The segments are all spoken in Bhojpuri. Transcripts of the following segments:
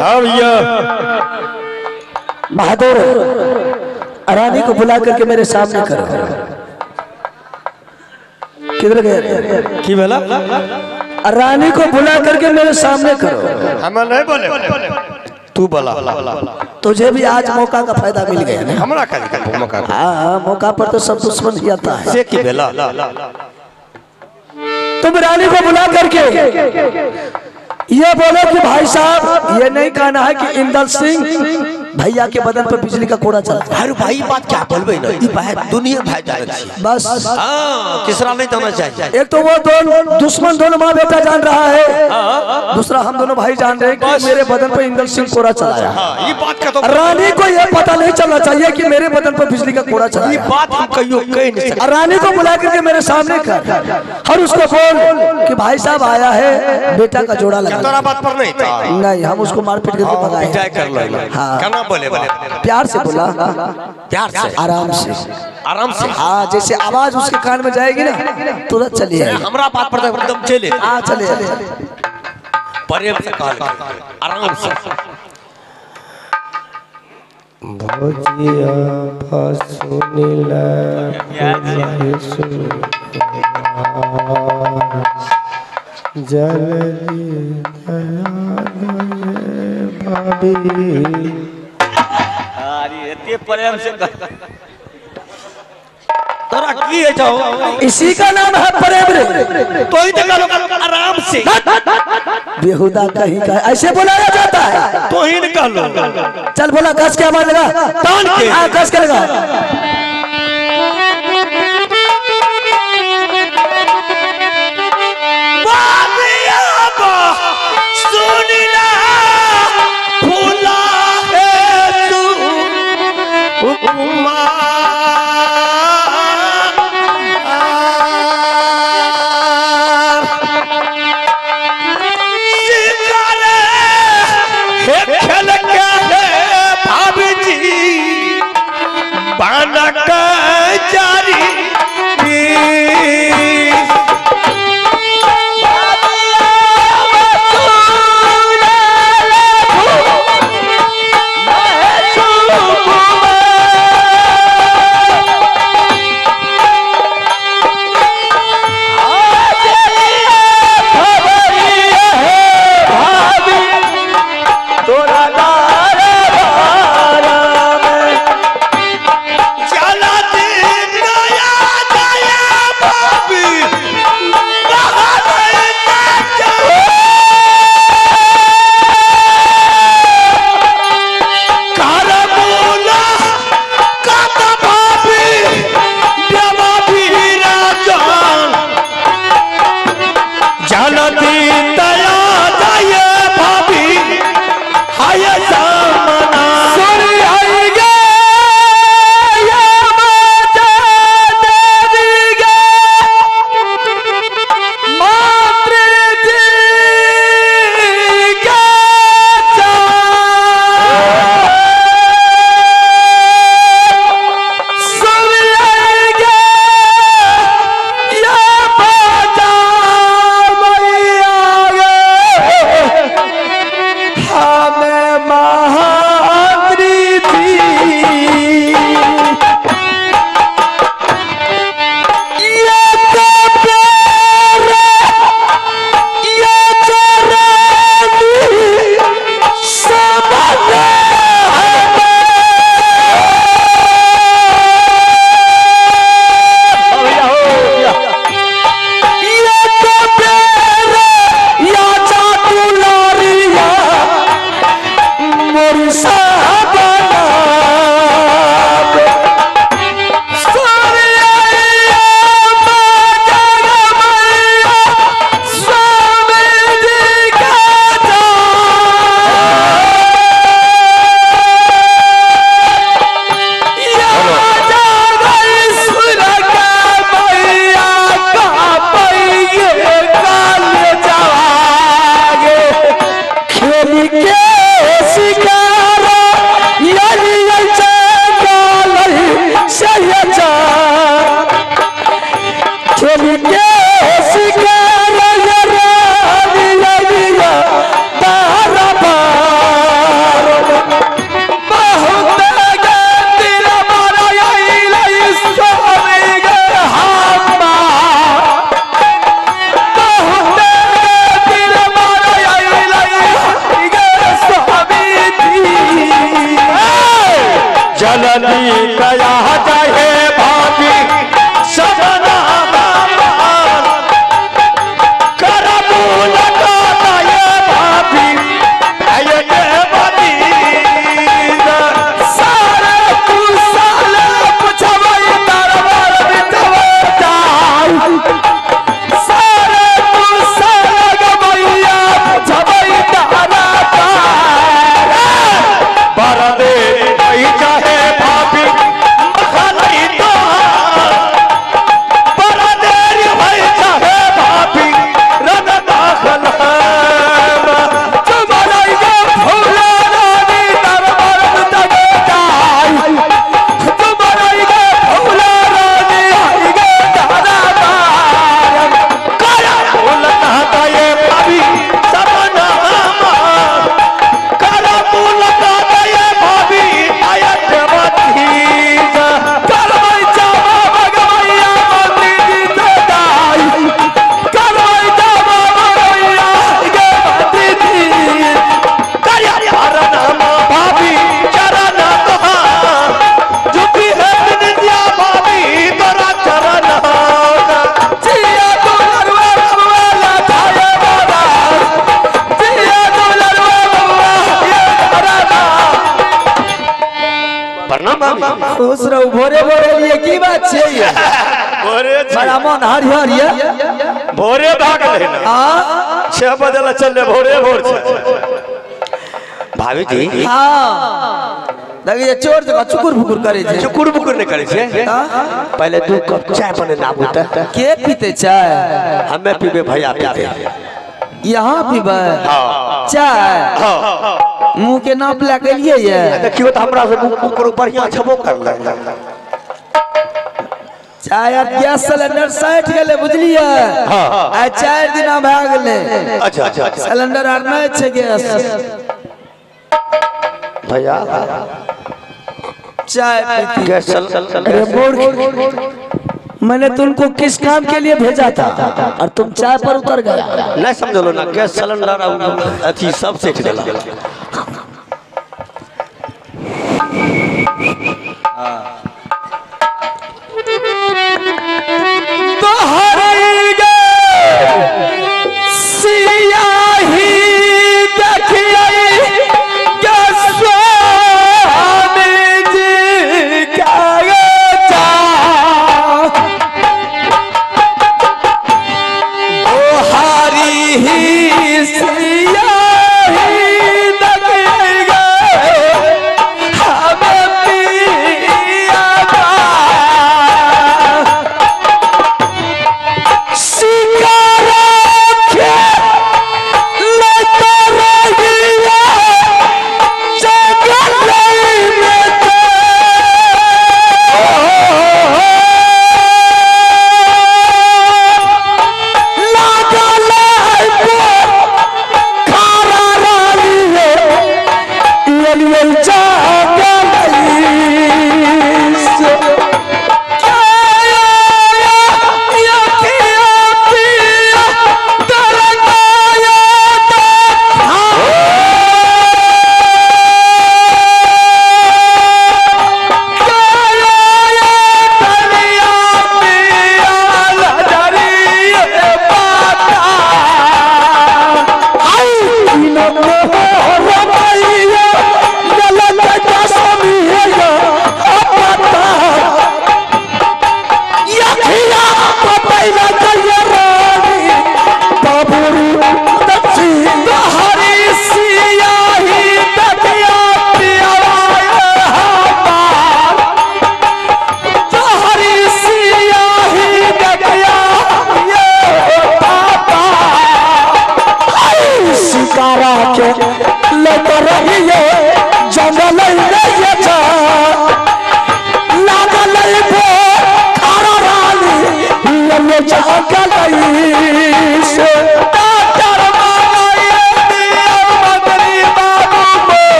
हाँ भैया। बहादुर रानी को बुला करके मेरे सामने करो। किधर गए? की बोला? रानी को बुला करके मेरे सामने करो। हमें नहीं बोले, तू बोला। तुझे भी आज मौका का फायदा मिल गया ना? हमारा का मौका। हाँ, मौका पर तो सब दुश्मन ही आता है। से की बोला? तुम रानी को बुला करके ये बोलो कि भाई साहब, ये नहीं कहना है कि इंदल सिंह भैया के बदन पर बिजली का कोड़ा चला। अरे भाई बात क्या बोलबे ना, ई बात दुनिया भाई जाने छी। बस हां, तीसरा नहीं होना चाहिए। एक तो वो दोनों दुश्मन दोनों माँ बेटा जान रहा है, दूसरा हम दोनों भाई जान रहे हैं कि मेरे बदन पर इंदल सिंह कोड़ा चलाया। हां, ये बात का तो रानी को ये पता नहीं चलना चाहिए कि मेरे बदन पर बिजली का कोड़ा चला। ये बात हम कहियो कह नहीं सकते। रानी को बुला करके मेरे सामने कर और उसको बोल कि भाई साहब आया है, बेटा का जोड़ा लगा। तेरा बात पर नहीं था। नहीं, हम उसको मारपीट करके भगाए। पिटाई कर लो। हाँ, क्या बोले? प्यार से बोला, प्यार से, आराम से, आराम से। हाँ, जैसे आवाज उसके कान में जाएगी ना तुरंत चली आएगी। हमरा बात पर एकदम चले। हाँ, चले प्रेम से कहल, आराम से। भोजिया फसुनिला जल्दी भाभी। अरे एते प्रेम से तोरा की है जाओ, इसी का नाम है प्रेम रे। तो ही देखा आराम से। बेहुदा कहीं का ऐसे बुलाया जाता है? तो ही निकाल लो। चल बोला, कस के आवाज लगा, तान के। हाँ, कस के लगा। चलनी कया जाए भाभी सबना खुश रहो। भोरे भोरे लिए की बात छे ये? भोरे बड़ा मन हरिहर ये भोरे भाग ले ना 6 बजे ला चल भोरे भोर छे भाभी जी। हां लगे चोर जगह चुकुर फुकुर करे छे। चुकुर बुकुर नहीं करे छे। पहले 2 कप चाय बने ना बुता के पीते चाय? हमें पीबे भैया पीते यहाँ पीबे हां चाय। हां मुंह के नाप ला के लिए ये देखियो त हमरा से ऊपर बढ़िया छबो कर ले चाय और गैस सिलेंडर 60 गेले बुझलिए। हां आ 4 दिन भाग गेले। अच्छा अच्छा अच्छा सिलेंडर आर नहीं छे गैस भैया चाय पीती। गैस अरे मूर्ख, मैंने तुमको किस काम के लिए भेजा था और तुम चाय पर उतर गया। नहीं समझलो ना गैस सिलेंडर अथी सब सेट देला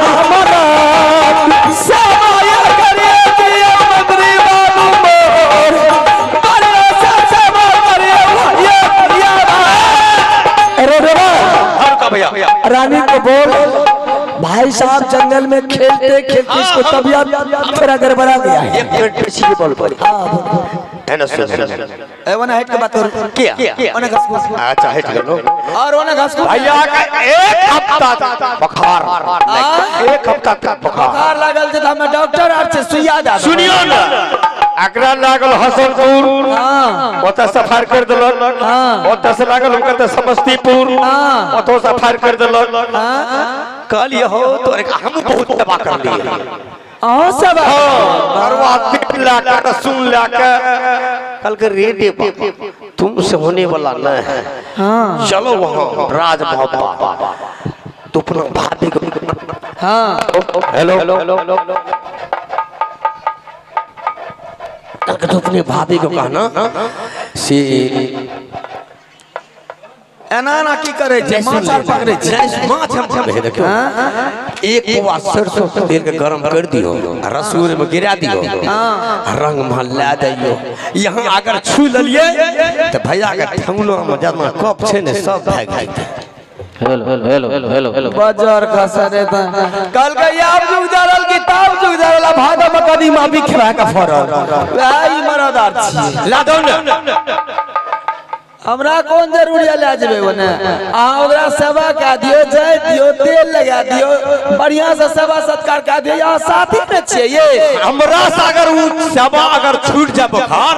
हमारा साहब जंगल में खेलते खेलते इसको तबीयत थोड़ा गड़बड़ा गया है। एक मिनट पीछे बोल बोल है ना सुन ए वना हेट के बात कर क्या वना घास घूस अच्छा है चलो और वना घास घूस भैया का एक हफ्ता बुखार एक हफ्ता का बुखार बुखार लागल जे हमें डॉक्टर आर से सुइया दा सुनियो ना अकरा लागल हसनपुर हां ओता सफार कर देलक ओता से लागल उनका त समस्तीपुर ओतो सफार कर देलक कल ये हो तो हम बहुत दबा कर लिए हां सब परवा पिटला का सुन ला के कल के रेडियो तुमसे होने वाला न है हां चलो वहाँ राज भवन तो अपना भाभी को हां हेलो तो अपने भाभी को कहना से एना ना की करे छै माछ आर पकड़े छै माछ हम पकड़े देखियो एक पवा सरसों तेल के गरम कर दियो रसूल में गिरा दियो रंग में ला दियो यहाँ अगर छू ललिए तो भैया के ठंगलो में जितना कप छै ने सब भाग जाते हेलो बाजार का सरे था कल के आप जुग जारल किताब जुग जारल भागा में कदीमा भी खिला का फरल भाई मरदार छी ला दो ना हमरा कौन जरूरी ले जेबे ओने आ ओकरा सेवा का दियो जाय दियो तेल लगा दियो बढ़िया से सेवा सत्कार का दियो यहाँ साथी में छिए ये हमरा से अगर उ सेवा अगर छूट जा बुखार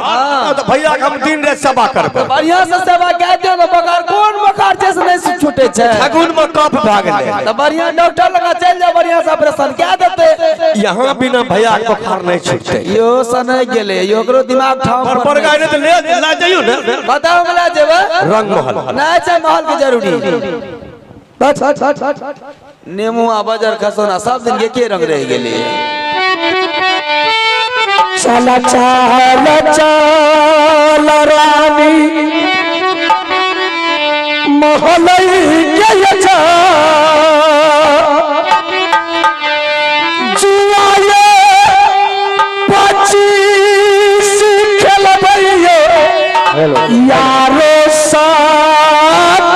तो भैया के हम दिन रात सेवा करबे बढ़िया से सेवा का दियो ना बुखार कौन बुखार जैसे नहीं छूटे छै फागुन में कफ भाग ले तो बढ़िया डॉक्टर लगा चल जा बढ़िया से ऑपरेशन क्या देते यहाँ बिना भैया के बुखार नहीं छूटते यो सने गेले यो ओकरो दिमाग ठाम पर गाने तो ले ला जाइयो ना बताओ मला जेबे रंग महल ना छै महल के जरूरी बस नेमू आ बाजार खसोना सब दिन के रंग रह गेले चला चला चला रानी महल के जा जुआए 25 खेलबैयो यारो साथ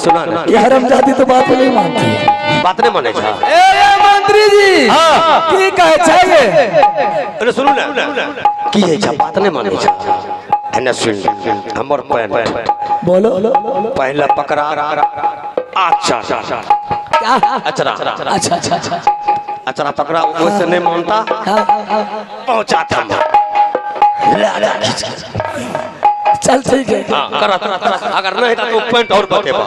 सुना ना ये हरामजादी तो बात नहीं मानती बात नहीं माने छा ए मंत्री जी की कहे छै ये अरे सुनो ना की है छा बात नहीं माने छा है ना सुन हमर पैन बोलो पहला पकड़ा अच्छा क्या अचरा अच्छा अच्छा अच्छा अचरा पकड़ा वैसे नहीं मानता पहुंचा था चल ठीक है करा अगर नहीं था तो पॉइंट और बतेबा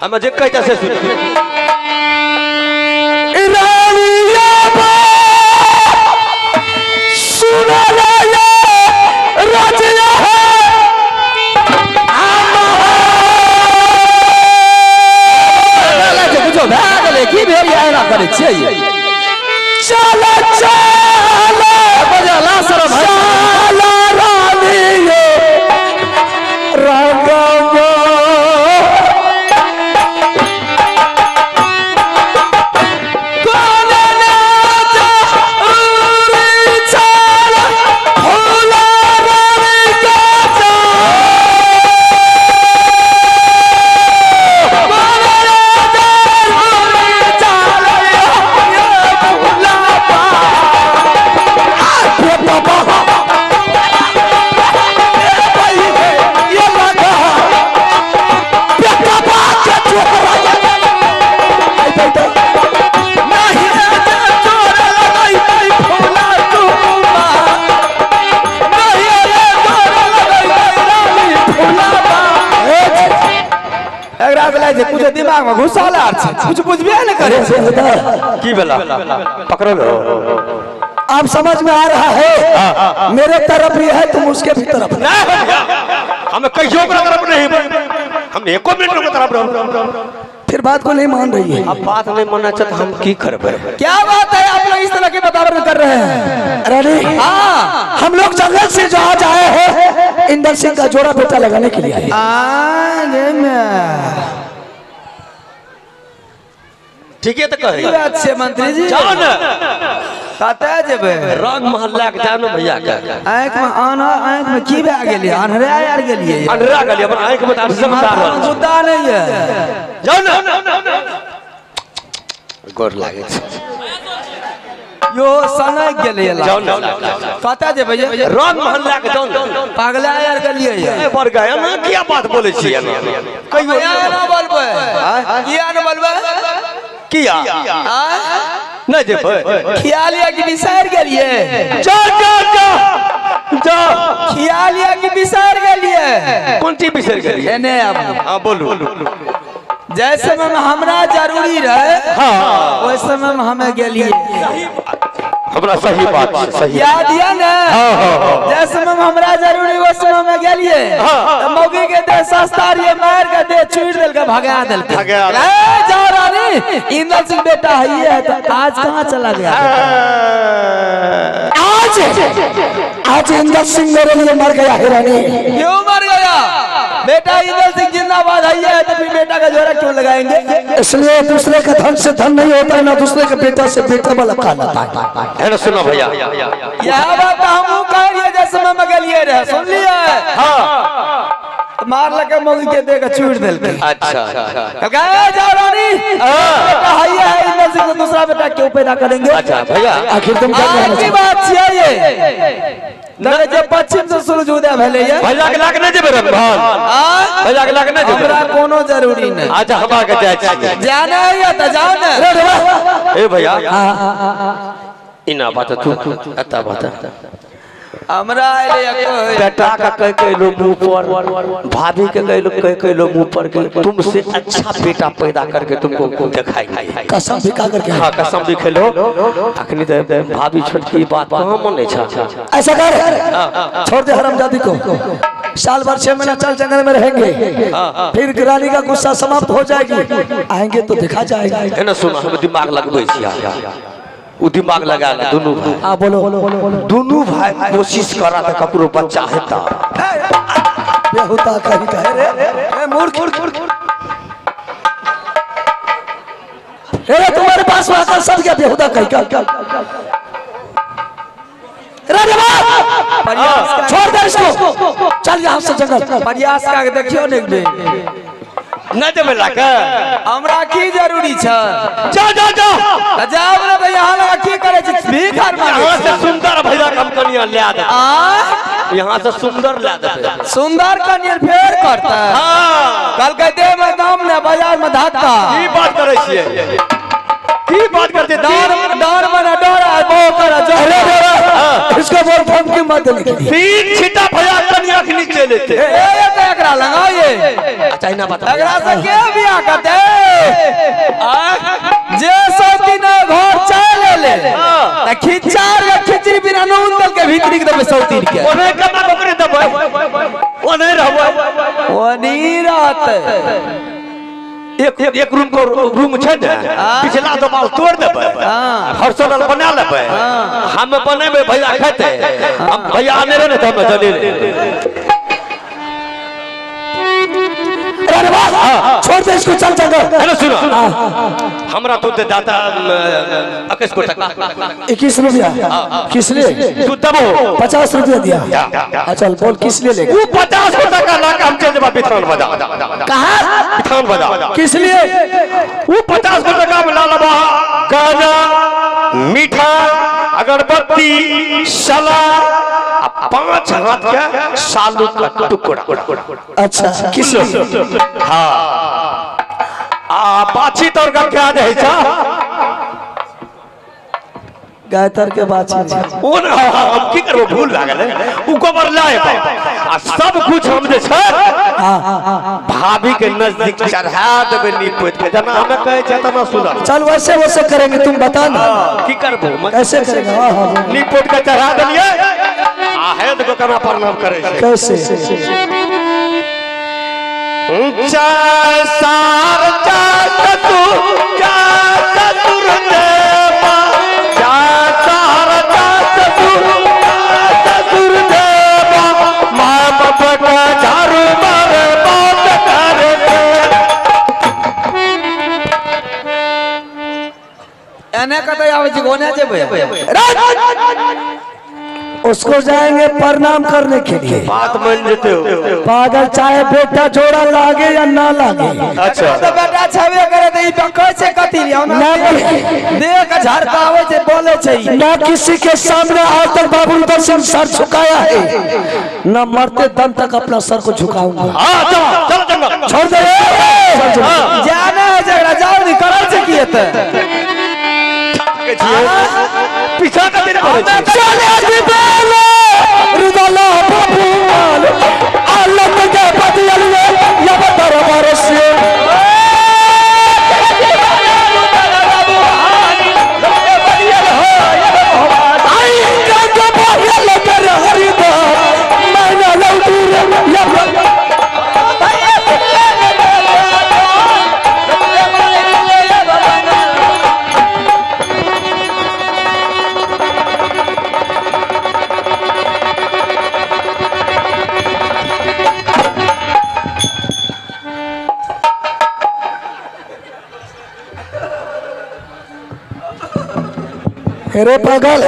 हम जे कहता से सुन इरानिया सुना ले राजिया जो भागले की भेरी आना करे छिए चला चला बजला सर भाई रानी रंग गेलै जे कुछ दिमाग में घुसल आर छै कुछ बुझबे नहीं करे की बेला पकड़ो आप समझ में आ रहा है मेरे तरफ भी है तुम उसके भी तरफ हमें कहियो के तरफ नहीं हम एको मिनट के तरफ रहो फिर बात को नहीं मान रही है। अब बात नहीं मानना चाहते हम की करबे क्या बात है आप लोग इस तरह के वातावरण कर रहे हैं रानी हाँ हम लोग जंगल से जो आज आए हैं इंदर सिंह का जोड़ा बेटा लगाने के लिए आए ठीक है तो कहे बात से मंत्री जी जाओ ना कतै जेबे रंग महल्ला के जानो भैया का आंख में आंख में की भए गेलिए अनहरा यार गेलिए अंधेरा गली अपन आंख में तार माथा जुदा नहीं है जाओ ना गोर लागे यो सनक गेलिए जाओ ना कतै जेबे रंग महल्ला के जाओ ना पागला यार गेलिए ए बर गया ना क्या बात बोले छी कहियो ना बोलबे किया न बोलबे किया नहीं जेबे खियालिया की बिसार गेलिए जा जा जा जा खियालिया की बिसार गेलिए कौन सी बिसर गई एने अब हां बोलू जैसे में हमरा जरूरी रहे हां वैसे समय में हमें गेलिए हमरा सही बात सही याद है ना जैसे में हमरा जरूरी वैसे समय में गेलिए तो मौगी के दे सस्ता रिए मार के दे छुड़ देल के भगा देल के ए जा रानी इंदर सिंह बेटा है तो आज कहां चला गया आज इंदर सिंह मेरे लिए मर गया है रानी क्यों मर गया बेटा इंदर सिंह जिंदाबाद है तो फिर बेटा का जोड़ा क्यों लगाएंगे इसलिए दूसरे का धन से धन नहीं होता है ना दूसरे के बेटा से बेटा वाला कहलाता है ना सुनो भैया यह बात हम कह रही है जैसे में मगलिए रहे सुन लिया हां मार लगे मौगी के देगा छूट देल के अच्छा कहा जा रानी बेटा है इंदर सिंह दूसरा बेटा क्यों पैदा करेंगे अच्छा भैया आखिर तुम क्या कहना की बात है ये लगे जब पश्चिम से सूरज उदय भले ये भैया के लाग नहीं जेबे रंभान भैया के लाग नहीं जेबे हमरा कोनो जरूरी नहीं अच्छा हमा के जाय छी जाना है तो जाओ ना ए भैया इना बात तू अता बात हमरा आले बेटा का कह लो मुंह पर भाभी के कह लो मुंह पर कि तुमसे अच्छा बेटा पैदा करके तुमको दिखाएंगे कसम भी का करके हां कसम भी खेलो अखनी तो भाभी छोटकी बात कहां माने छा ऐसा कर छोड़ दे हरामजादी को साल भर 6 महीना चल जंगल में रहेंगे फिर रानी का गुस्सा समाप्त हो जाएगी आएंगे तो देखा जाएगा है ना सुनो हम दिमाग लगबै छी उ दिमाग लगा ले दोनों भाई हां बोलो दोनों भाई कोशिश करा था ककरो बच्चा हेता बेहुदा कहीं कहे रे मूर्ख रे तुम्हारे पास आकर सब क्या बेहुदा कहीं का छोड़ दे इसको चल यहाँ से जंगल प्रयास का देखियो ने न जमे लाके हमरा की जरूरी छ जा जा जा जाओ ना भैया यहां लगा की करे छी भीख मांगे यहां से सुंदर भैया कंपनियां ले दे यहां से सुंदर ले दे सुंदर कनियर फेर करता हां कल कहते मैं दाम ने बाजार में धक्का की बात करे छिए की बात करते डर मना डर है वो कर जो इसको बोल फोन की मत देने के लिए तीन छिटा भैया कनिया के नीचे लेते ए तो एकरा लगा ये अच्छा इना बता एकरा से के बियाह करते जे सोती न घर चले ले त खिचार के खिचड़ी बिना नून दल के भीतरी के देबे सौतीन के ओने कमा बकरी दबे ओने रहबो ओनी रात एक रूम छै ने पिछला दबाल तोड़ देबै हर्सोनल बना लेबै हम बनेबै भैया खेते हम भैया आने रहे त हम चले छोड़ दे इसको चल जंगल हेलो सुनो हमरा तो दे दाता 21 को टका 21 रुपया किस लिए तू दबो 50 रुपया दिया चल बोल किस लिए लेगा तू 50 को टका ला के हम चल जेबा बिथान बजा कहां बिथान बजा किस लिए वो 50 को टका में ला लबा गाना मीठा अगरबत्ती सला 5 हाथ के सालू का टुकड़ा अच्छा किस लिए हां बाछी तोर का क्या दे छ गायतर के बात ओ न हम की करबो भूल लागल उ गोबर लाए आ सब कुछ हम जे छ भाभी के नजदीक चढ़ा देबे निपोत के जना हमें कहे छै तना सुना चल वैसे वैसे करेंगे तुम बता ना की करबो कैसे करेगा। हाँ हाँ निपोत के चढ़ा देलिए आ हेद को कना प्रणाम करे छै कैसे ऊंचा सार जा तू जा चतुर देवा जा सार जा तू चतुर देवा मां बाप का झाड़ू मारे बात करे एने कतई आवे छी कोने जेबे उसको जाएंगे प्रणाम करने के लिए। बात मान लेते हो पागल चाहे बेटा जोड़ा लागे या ना लागे। अच्छा तो बेटा छबे करे त ई पकड़ से कथि लिया ना देह का झाड़ता आवे छे बोले छे ना किसी के सामने आज तक बाबू सिंह सर झुकाया है न मरते दम तक अपना सर को झुकाऊंगा। हां चल चल छोड़ दे जाना है झगड़ा जाओ नहीं करल से किए त पीछा का दिन करे चले दिबेले रुदला बाबू अल्लाह के बदल ले या बतर बरसे आई का बहल कर हरिदा मैंने लौटूर या अरे पागल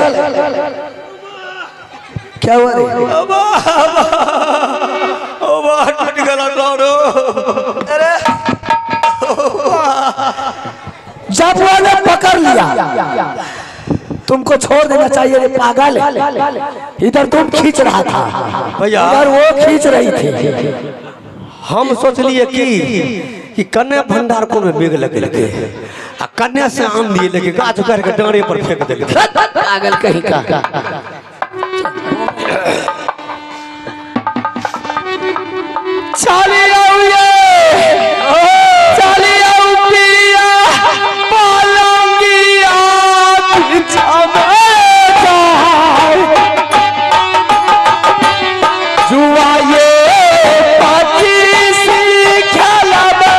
क्या हुआ रे? ओ बा टूट गला तोरो अरे जब वाले पकड़ लिया तुमको छोड़ देना चाहिए रे पागल। इधर तुम खींच रहा था भैया इधर वो खींच रही थी। हम सोचलिए कि कन्या भंडार को में बेग लगे लगे आ कन्या से आम लिए लगे गाछ उखाड़ के डांडे पर फेंक देले पागल कहीं का। चली आओ चली आओ पिया पलंगिया जुआ ये पच्चीसी खेलबे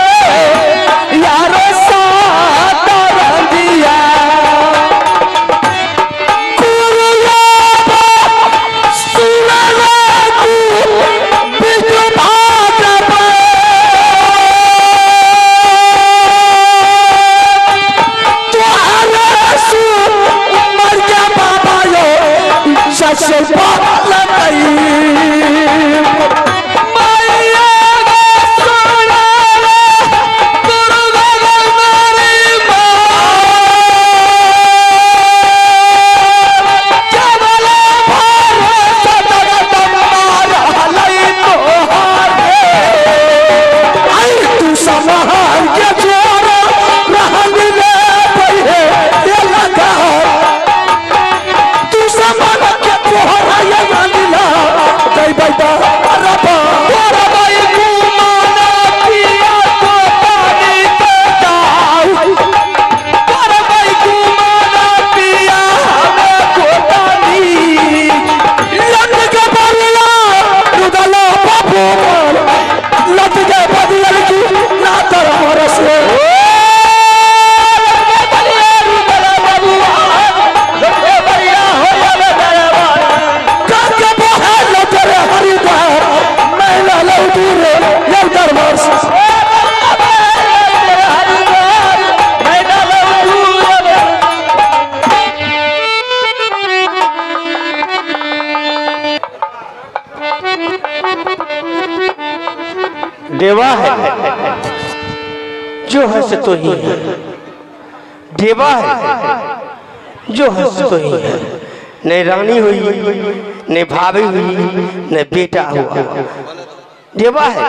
यारो साथ रंदिया देवा है जो है से तो ही है, देवा है जो है से तो ही है। न रानी हुई न भाभी हुई न बेटा हुआ, देवा है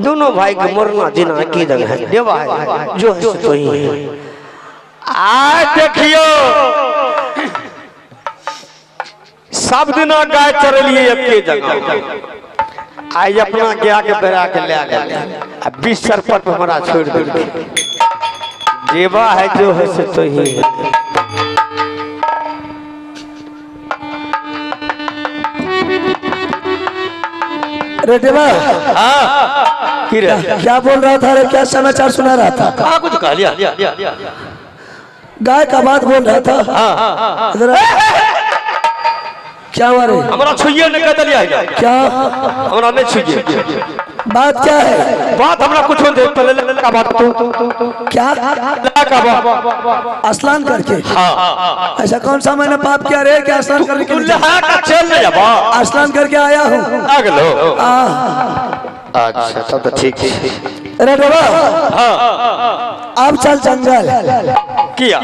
दोनों भाई के मरना जीना की दंग है। देवा है जो है से तो ही है। आज देखियो सब दिना गाय चरलिए एक जगह, आज अपना गया के बेरा के ले गया आ 20 सरपट पे हमारा छोड़ दे देवा है जो है से तो ही है। अरे देवा की रे क्या बोल रहा था रे? क्या समाचार सुना रहा था? कहाँ कुछ कह लिया गाय का बात बोल रहा था। इधर आ। क्या हुआ रे? हमारा छुइए ने कह दिया है क्या हमारा नहीं छुइए बात क्या है? बात हमरा कुछ दे पहले का बात तो क्या का बात स्नान करके? हां ऐसा कौन सा मैंने पाप किया रे? क्या स्नान करने के लिए? लहा का चल ले जाबा स्नान करके आया हूँ। आ गेलो अच्छा तब तो ठीक है। अरे देवा अब चल जंगल। किया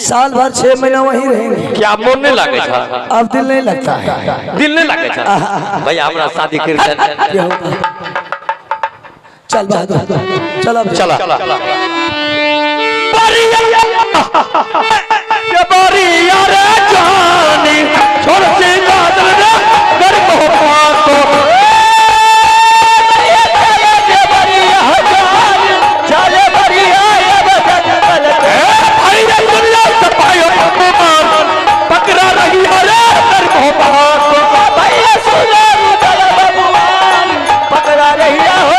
साल भर 6 महीना वहीं रहेंगे। क्या मन नहीं लागे था? अब दिल नहीं लगता है। दिल नहीं लागे था भैया हमरा शादी कर क्या होगा? चल बहादुर चल अब चला ये बरिया रे जानी छोड़ से कादल रे कर मोहब्बत को ये बरिया जानी चले बरिया ये बदल भाई रे दुनिया सपायो पकड़ा रही रे कर मोहब्बत को भैया सुना चल भगवान पकड़ा रही हो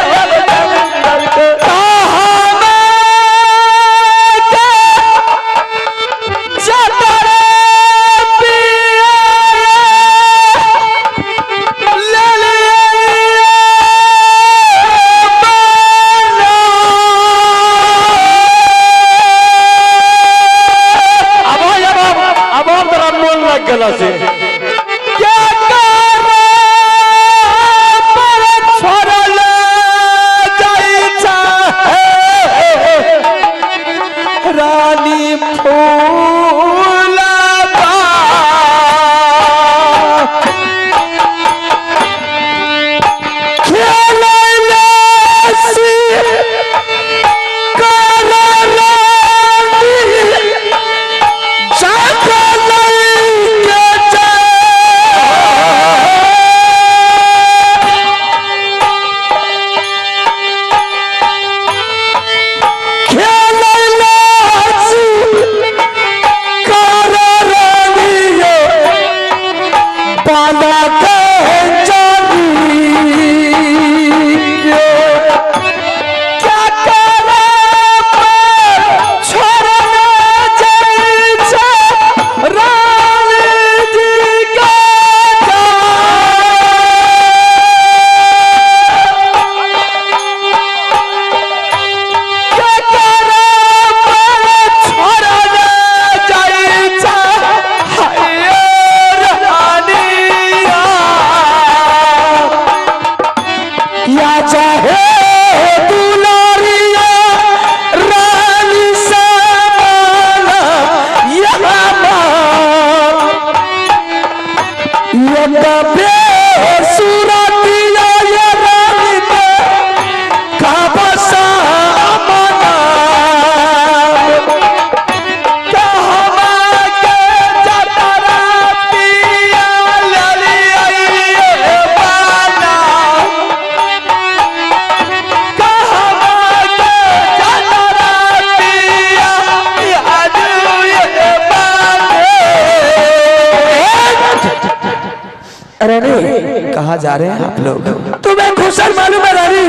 कहाँ जा रहे हैं आप लोग? तुम्हें खुशन मालूम है रानी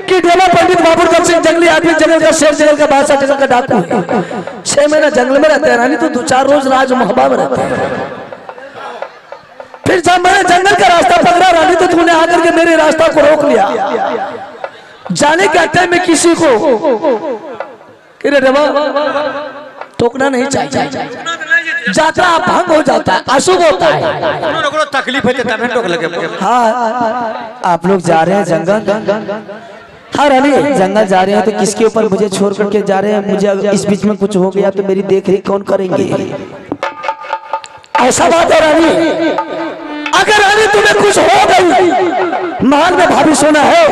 कि डेला पंडित बाबूराम सिंह जंगली आदमी, जंगल का शेर, जंगल का बादशाह, जंगल का डाकू है। 6 महीना जंगल में रहते हैं रानी, तो 2-4 रोज राज मोहब्बा में रहते हैं। फिर जब मैंने जंगल का रास्ता पकड़ा रानी, तो तूने आकर के मेरे रास्ता को रोक लिया। जाने के टाइम में किसी को टोकना नहीं चाहिए, यात्रा भंग हो जाता है, अशुभ होता है। तकलीफ है तब टोक लगे। हाँ आप लोग जा रहे हैं जंगल? हाँ रानी जंगल जा रहे हैं, तो किसके ऊपर मुझे छोड़ करके जा रहे हैं? मुझे इस बीच में कुछ हो गया तो मेरी देख रेख कौन करेंगे? ऐसा बात है रानी, अगर रानी तुम्हें कुछ हो गई, महल में भाभी सोना है,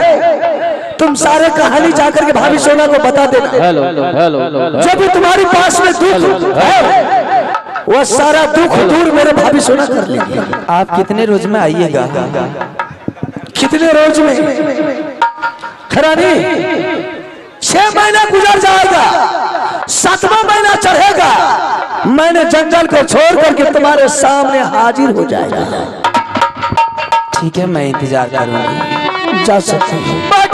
तुम सारे कहानी जाकर के भाभी सोना को बता देना। हेलो हेलो जब भी तुम्हारे पास में दुख है, वो सारा दुख दूर मेरे भाभी सोना कर लेंगे। आप कितने रोज में आइएगा? कितने रोज में खरानी 6 महीना गुजर जाएगा, 7वां महीना चढ़ेगा, मैंने जंगल को छोड़ करके तुम्हारे सामने हाजिर हो जाएगा। ठीक है, मैं इंतजार करूंगी। जा सकते हैं।